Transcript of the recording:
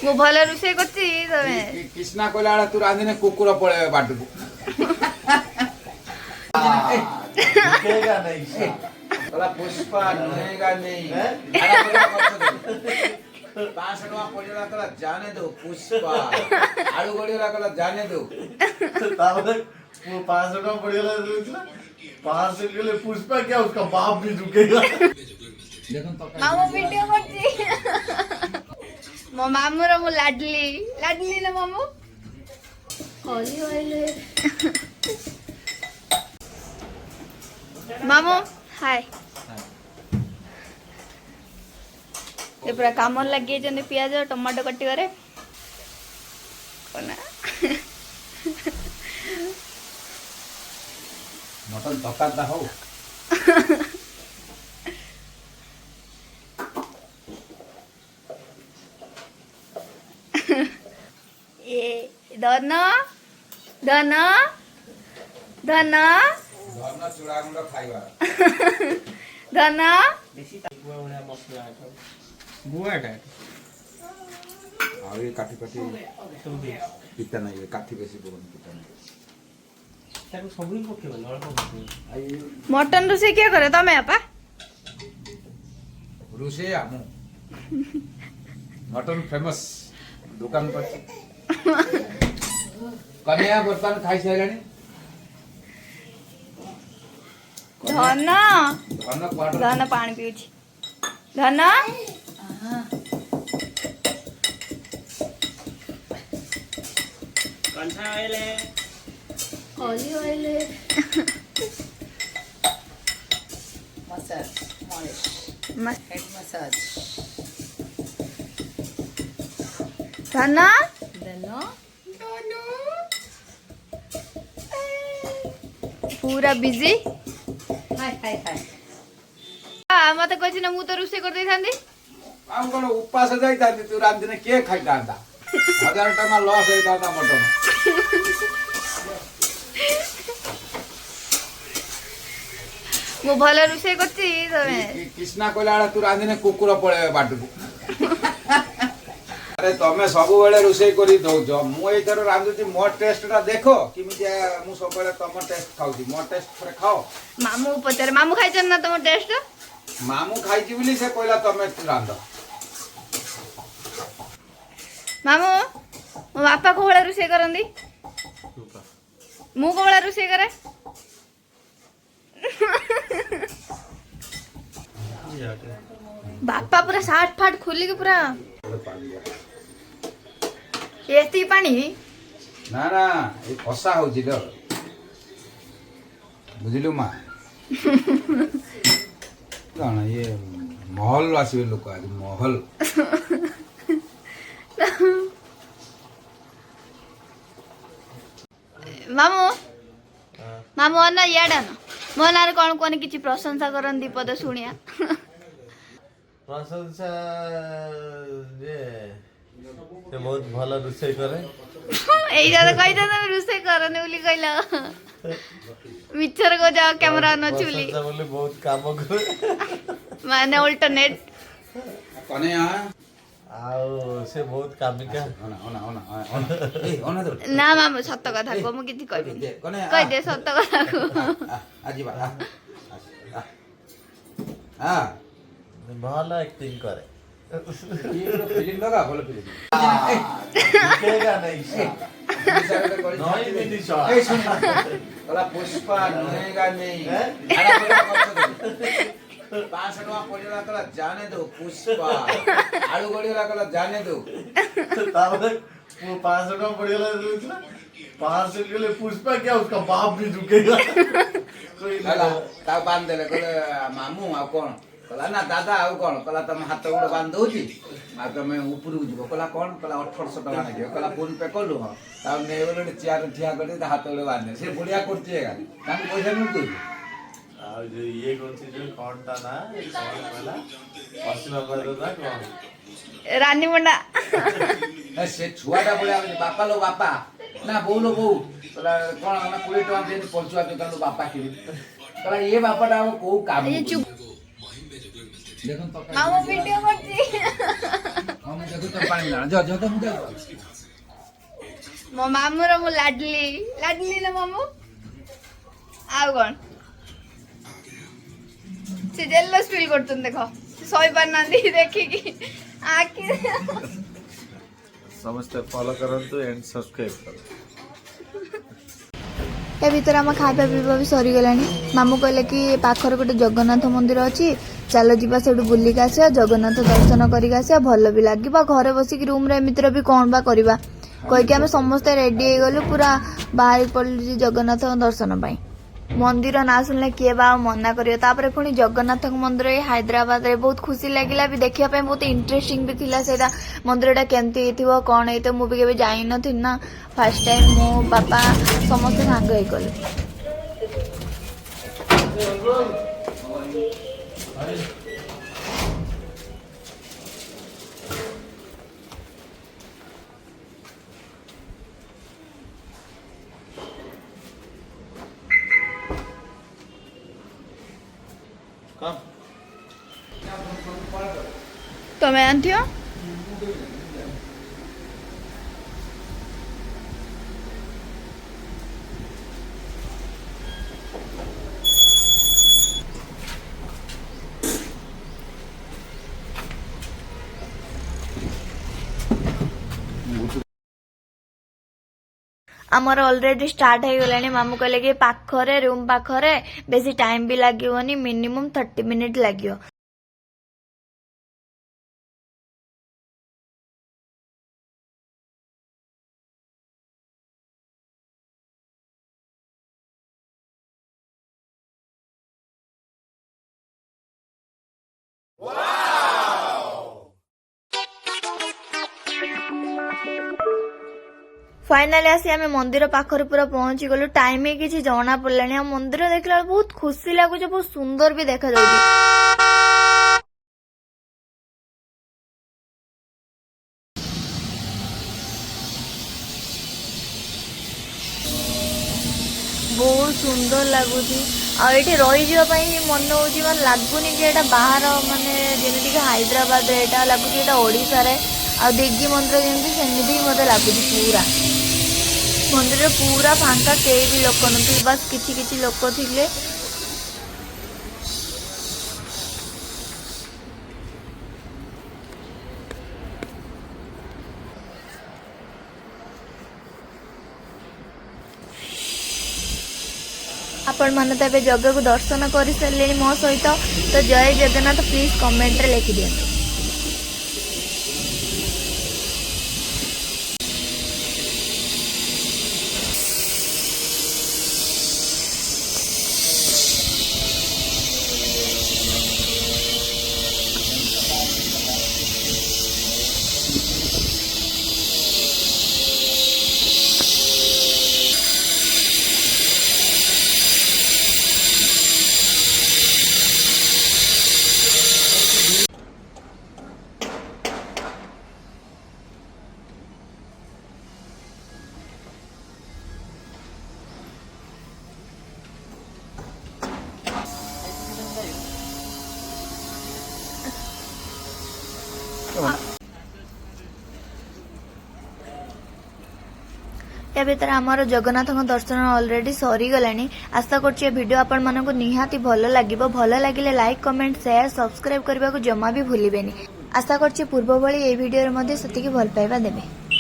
ମୁଁ ଭଲ ରୋଷେଇ କରୁଛି ତମେ कृष्णा कहला तू रांधिने कुकुर पळे बाटू झुकेगा नहीं कहला पुष्पा नुहेगा नहीं 500 टका पड़ेला कहला जाने दो पुष्पा आलू गड़ीला कहला जाने दो तावले वो 500 टका पड़ेला 500 के लिए पुष्पा क्या उसका बाप भी झुकेगा देखो तो मामू वीडियो करती मो मामू रो मो लाडली लाडली ना मामू होली होली मामू हाय ये पूरा काम लगे जने प्याज टमाटो कटिबारे कोना मटन तकाता हो ए धन धन धन धर्म चूड़ा गुंड खाइबा धन बेसी गुआ वाला मसला है गुआटा आ ये काठी काठी सब दे पिता नहीं ये काठी बेसी बोलन पिता नहीं ताको सब ही पकेबल अल्प पकेबल आई मटन रोषे क्या करे तमे आपा रुसे आमु मटन फेमस दुकान पर कन्या बर्तन खाई साइलानी धन धन क्वार्टर धन पानी पिउछि धन कंठा आइले होली होली Massage, malish, मस्त head massage. धन Then पूरा बिजी hi. मते कहछि ना मु तो रोषे कर देई थांदी आम कोन उपास जाइता तू रांधिने के खाइता 1000 टका लॉस होइता मटन मु भल रोषे करछि तमे कृष्णा कहला तू रांधिने कुकुर पळे बाटू अरे तमे सब बेले रोषे करी दउछ मु एथर रांधुची मोर टेस्टटा देखो किमिति मु सब बेले तम टेस्ट खाउची मोर टेस्ट थरे खाओ मामू पचार मामू खाइछन ना तुम टेस्ट मामू खाइची बोली से कहला तमे रांध मामू मो बापा को भला रोषे करंदी मु को भला रोषे करे बापा पूरा साठ फाट खोली के पूरा एती पानी ना ना ये कसा होची ल बुझिलु मा कौन ये महल आसीबे लोक आज महल मामू मामू अन्न याडा न मो नारे कोन कोन किछि प्रशंसा करन दीपद सुनिया प्रशंसा जे से बहुत भला रोषेई करे एई जा कहि त रुसे करने उली कइला मिचर को जा कैमरा न चुली प्रशंसा बोले बहुत काम करे माने अल्टरनेट कने आ आओ से बहुत कामिका ओना ए ओना दो ना मामू सत्य कथा को मु किछि कहबी दे कने कहि दे सत्य कथा को आजी बा हां भला एक्टिंग करे ये फिल्म लगा बोलो फिल्म झुकेगा नहीं नहीं मिनी शॉट ए सुन कहला पुष्पा नुहेगा नहीं 500 टका पड़ेला कहला जाने दो पुष्पा आलू गड़ीला कहला जाने दो तावले वो 500 टका पड़ेला 500 के लिए पुष्पा क्या उसका बाप भी झुकेगा कोई कहला ता बांध देले कहले मामू आ कोन कहला ना दादा आ कोन कहला तुम हाथ गोड़ बांध दोची आ तुम ऊपर जीव कहला कोन कहला 1800 टका ना कहला फोन पे कलु हां ता ने बोले चेयर ठिया करते हाथ गोड़ बांध से बढ़िया करती है गाली तान पैसा नहीं दो आ जो ये कौन सी जो कौनटा ना वाला पश्चिम बंगाल ना कौन रानी मुंडा से छुआटा बोले बापा लो बापा ना बोउ लो बोउ कहला कोन ना 20 टका दे पंचुआ दुकान लो बापा की कहला ये बापाटा को काम ये चुप देखो तो मामू वीडियो करती ମୁଁ ଦେଖୁ ତ ପାଣି ନା ଯ ଯ ତ ମୁଁ ଯାଉ ମୋ ମାମୁଁର ମୁଁ ଲାଡଲି ନା ମାମୁଁ ଆଉ କଣ ସେ ଜେଲସ୍ ଫିଲ୍ କରୁଛନ୍ତି ଦେଖ ସହି ପାରୁନାହାନ୍ତି ଦେଖିକି ଆଖି ସମସ୍ତେ ଫଲୋ କରନ୍ତୁ एंड सब्सक्राइब करो। ତା ଭିତରେ ଆମ ଖାଇବା ପିଇବା ବି ସରିଗଲାଣି। ମାମୁଁ କହିଲେ କି ପାଖରେ ଗୋଟେ ଜଗନ୍ନାଥ ମନ୍ଦିର ଅଛି, ଚାଲ ଯିବା ସେଇଠୁ ବୁଲିକି ଆସିବା, ଜଗନ୍ନାଥ ଦର୍ଶନ କରିକି ଆସିବା, ଭଲ ବି ଲାଗିବ। ଘରେ ବସିକି ରୁମ୍ରେ ଏମିତିରେ ବି କ'ଣ ବା କରିବା କହିକି ଆମେ ସମସ୍ତେ ରେଡି ହେଇଗଲୁ, ପୁରା ବାହାରି ପଡ଼ିଲୁ ଜଗନ୍ନାଥଙ୍କ ଦର୍ଶନ ପାଇଁ। ମନ୍ଦିର ନାଁ ଶୁଣିଲେ କିଏ ବା ଆଉ ମନା କରିବ। ତାପରେ ପୁଣି ଜଗନ୍ନାଥଙ୍କ ମନ୍ଦିର ଏଇ ହାଇଦ୍ରାବାଦରେ ବହୁତ ଖୁସି ଲାଗିଲା ବି, ଦେଖିବା ପାଇଁ ବହୁତ ଇଣ୍ଟରେଷ୍ଟିଂ ବି ଥିଲା ସେଇଟା। ମନ୍ଦିରଟା କେମିତି ହେଇଥିବ କ'ଣ ହେଇଥିବ ମୁଁ ବି କେବେ ଯାଇନଥିଲି ନା, ଫାର୍ଷ୍ଟ ଟାଇମ୍ ମୁଁ ବାପା ସମସ୍ତେ ସାଙ୍ଗ ହେଇଗଲୁ। ତମେ ଆଣିଥିବ ଆମର ଅଲରେଡି ଷ୍ଟାର୍ଟ ହେଇଗଲାଣି। ମାମୁଁ କହିଲେ କି ପାଖରେ ରୁମ୍ ପାଖରେ ବେଶୀ ଟାଇମ୍ ବି ଲାଗିବନି, ମିନିମମ୍ 30 ମିନିଟ୍ ଲାଗିବ। फाइनाली आसी आम मंदिर पाखरे पूरा पहुंची गलु। टाइम ही किसी जना पड़लानी। मंदिर देखला बहुत खुशी लगुच, बहुत सुंदर भी देखा जाउची। बहुत सुंदर लगुच। आठी रही मन हो लगुनि कि बाहर माने जमीक हैदराबाद लगुच ओडिशा रे आ दिग्गी मंदिर जमी सेमती मत लगुच। पूरा मंदिर पूरा फांका, कई भी लोक न बस किछि किछि लोक थिले। आपण मैंने तो जगह को दर्शन कर सारे मो सहित, तो जय जगन्नाथ प्लीज कमेंट रे लिखि दियंतु। या भीतर आमर जगन्नाथ दर्शन ऑलरेडी सरी गलानी। आशा करछि वीडियो आपण मानकु निहाती भल लागिबो। भल लागिले लाइक कमेंट शेयर सब्सक्राइब करबा को जमा भी भूलिबेनी। आशा करछि पूर्व भली ए वीडियो रे मध्ये सेतिकी भल पाइबा देबे।